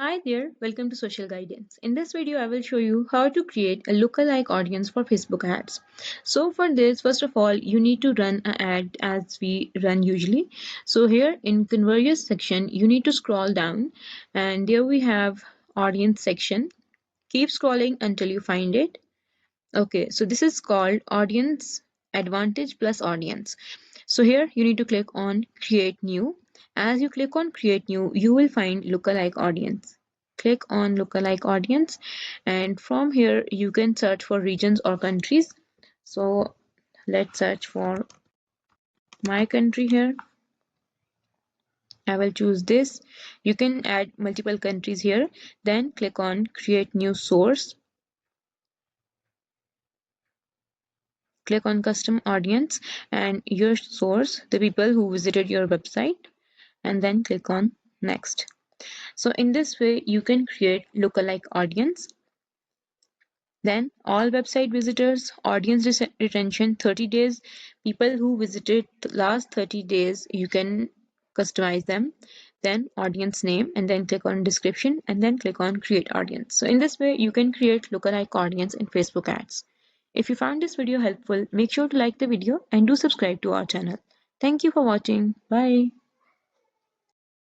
Hi there, welcome to Social Guidance. In this video, I will show you how to create a lookalike audience for Facebook ads. So for this, first of all, you need to run an ad as we run usually. So here in Conversions section, you need to scroll down and there we have audience section. Keep scrolling until you find it. Okay, so this is called Audience Advantage plus Audience. So here you need to click on Create New. As you click on Create New, you will find Lookalike Audience. Click on Lookalike Audience, and from here you can search for regions or countries. So let's search for my country here. I will choose this. You can add multiple countries here. Then click on Create New Source. Click on custom audience and your source, the people who visited your website, and then click on next. So in this way you can create lookalike audience. Then all website visitors, audience retention 30 days, people who visited the last 30 days, you can customize them. Then audience name, and then click on description, and then click on create audience. So in this way you can create lookalike audience in Facebook ads. If you found this video helpful, make sure to like the video and do subscribe to our channel. Thank you for watching. Bye.